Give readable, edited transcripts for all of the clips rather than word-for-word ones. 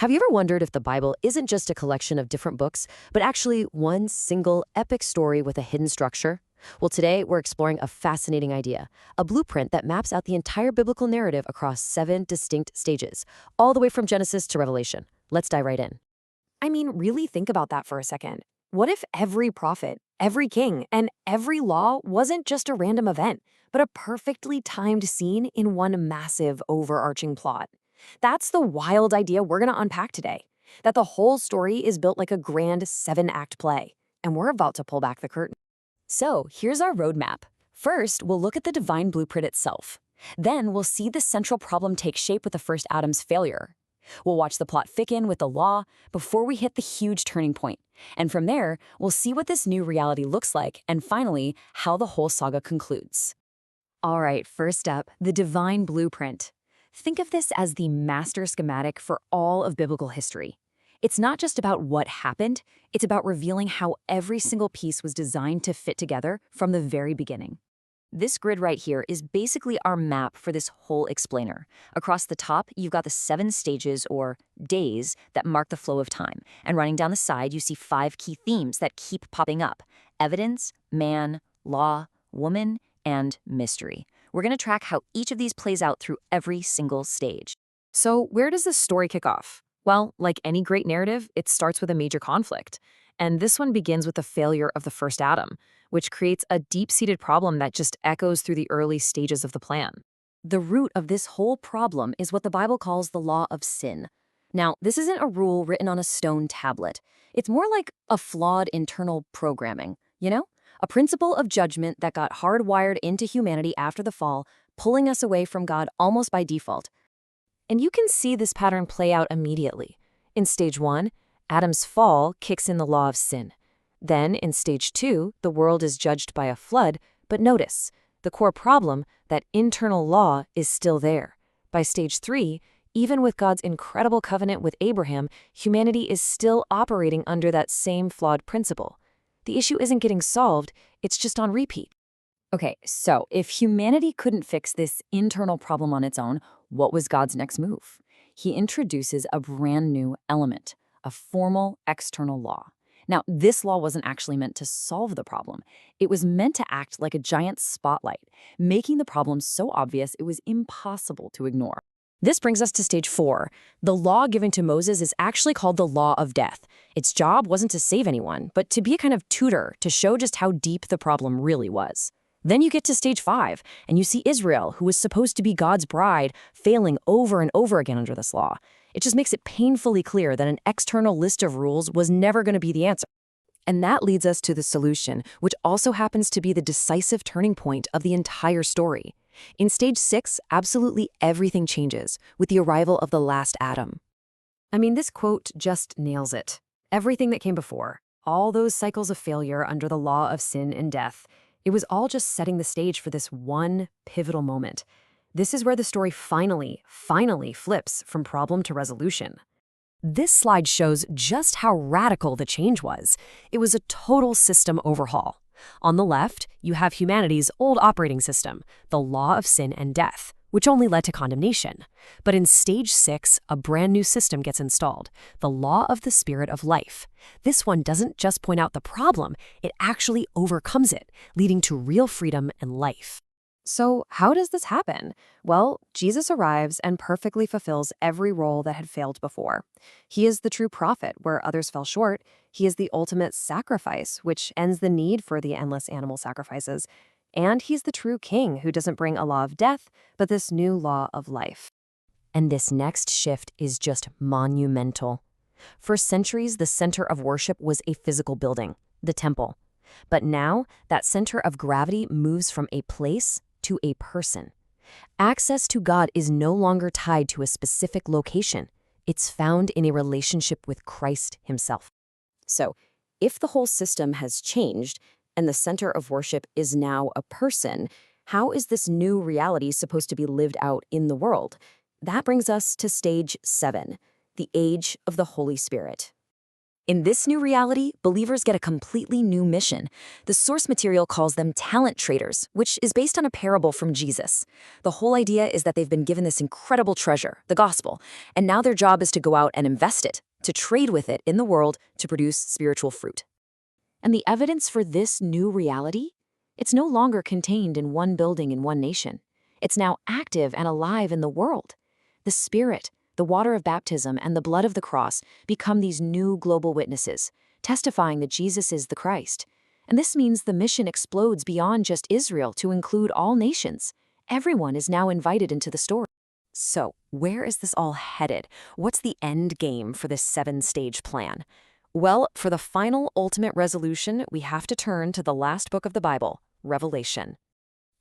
Have you ever wondered if the Bible isn't just a collection of different books, but actually one single epic story with a hidden structure? Well, today we're exploring a fascinating idea, a blueprint that maps out the entire biblical narrative across 7 distinct stages, all the way from Genesis to Revelation. Let's dive right in. I mean, really think about that for a second. What if every prophet, every king, and every law wasn't just a random event, but a perfectly timed scene in one massive overarching plot? That's the wild idea we're going to unpack today. That the whole story is built like a grand 7-act play. And we're about to pull back the curtain. So here's our roadmap. First, we'll look at the divine blueprint itself. Then we'll see the central problem take shape with the first Adam's failure. We'll watch the plot thicken with the law before we hit the huge turning point. And from there, we'll see what this new reality looks like, and finally, how the whole saga concludes. All right, first up, the divine blueprint. Think of this as the master schematic for all of biblical history. It's not just about what happened, it's about revealing how every single piece was designed to fit together from the very beginning. This grid right here is basically our map for this whole explainer. Across the top, you've got the 7 stages, or days, that mark the flow of time. And running down the side, you see 5 key themes that keep popping up: evidence, man, law, woman, and mystery. We're going to track how each of these plays out through every single stage. So where does this story kick off? Well, like any great narrative, it starts with a major conflict. And this one begins with the failure of the first Adam, which creates a deep-seated problem that just echoes through the early stages of the plan. The root of this whole problem is what the Bible calls the law of sin. Now, this isn't a rule written on a stone tablet. It's more like a flawed internal programming, a principle of judgment that got hardwired into humanity after the fall, pulling us away from God almost by default. And you can see this pattern play out immediately. In stage 1, Adam's fall kicks in the law of sin. Then, in stage 2, the world is judged by a flood, but notice, the core problem, that internal law, is still there. By stage 3, even with God's incredible covenant with Abraham, humanity is still operating under that same flawed principle. The issue isn't getting solved, it's just on repeat. Okay, so if humanity couldn't fix this internal problem on its own, what was God's next move? He introduces a brand new element, a formal external law. Now, this law wasn't actually meant to solve the problem. It was meant to act like a giant spotlight, making the problem so obvious it was impossible to ignore. This brings us to stage 4. The law given to Moses is actually called the law of death. Its job wasn't to save anyone, but to be a kind of tutor to show just how deep the problem really was. Then you get to stage 5, and you see Israel, who was supposed to be God's bride, failing over and over again under this law. It just makes it painfully clear that an external list of rules was never going to be the answer. And that leads us to the solution, which also happens to be the decisive turning point of the entire story. In stage 6, absolutely everything changes with the arrival of the last Adam. I mean, this quote just nails it. Everything that came before, all those cycles of failure under the law of sin and death, it was all just setting the stage for this one pivotal moment. This is where the story finally flips from problem to resolution. This slide shows just how radical the change was. It was a total system overhaul. On the left, you have humanity's old operating system, the law of sin and death, which only led to condemnation. But in stage 6, a brand new system gets installed, the law of the spirit of life. This one doesn't just point out the problem, it actually overcomes it, leading to real freedom and life. So how does this happen? Well, Jesus arrives and perfectly fulfills every role that had failed before. He is the true prophet where others fell short. He is the ultimate sacrifice, which ends the need for the endless animal sacrifices. And he's the true king who doesn't bring a law of death, but this new law of life. And this next shift is just monumental. For centuries, the center of worship was a physical building, the temple. But now, that center of gravity moves from a place to a person. Access to God is no longer tied to a specific location. It's found in a relationship with Christ himself. So, if the whole system has changed and the center of worship is now a person, how is this new reality supposed to be lived out in the world? That brings us to stage 7, the age of the Holy Spirit. In this new reality, believers get a completely new mission. The source material calls them talent traders, which is based on a parable from Jesus. The whole idea is that they've been given this incredible treasure, the gospel, and now their job is to go out and invest it, to trade with it in the world to produce spiritual fruit. And the evidence for this new reality? It's no longer contained in one building in one nation. It's now active and alive in the world. The Spirit, the water of baptism, and the blood of the cross become these new global witnesses, testifying that Jesus is the Christ. And this means the mission explodes beyond just Israel to include all nations. Everyone is now invited into the story. So, where is this all headed? What's the end game for this 7-stage plan? Well, for the final ultimate resolution, we have to turn to the last book of the Bible, Revelation.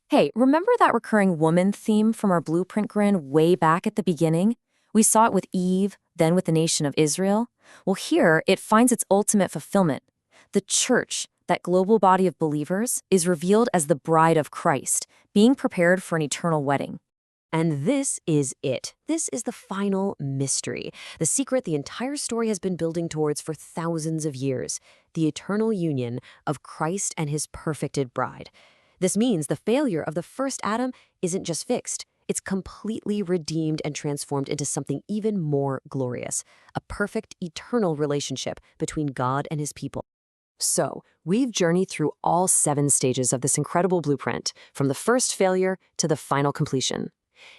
Hey, remember that recurring woman theme from our blueprint grin way back at the beginning? We saw it with Eve, then with the nation of Israel. Well, here it finds its ultimate fulfillment. The church, that global body of believers, is revealed as the bride of Christ, being prepared for an eternal wedding. And this is it. This is the final mystery, the secret the entire story has been building towards for thousands of years, the eternal union of Christ and his perfected bride. This means the failure of the first Adam isn't just fixed. It's completely redeemed and transformed into something even more glorious, a perfect, eternal relationship between God and his people. So, we've journeyed through all 7 stages of this incredible blueprint, from the first failure to the final completion.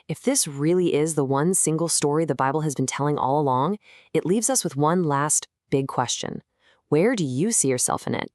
If this really is the one single story the Bible has been telling all along, it leaves us with one last big question. Where do you see yourself in it?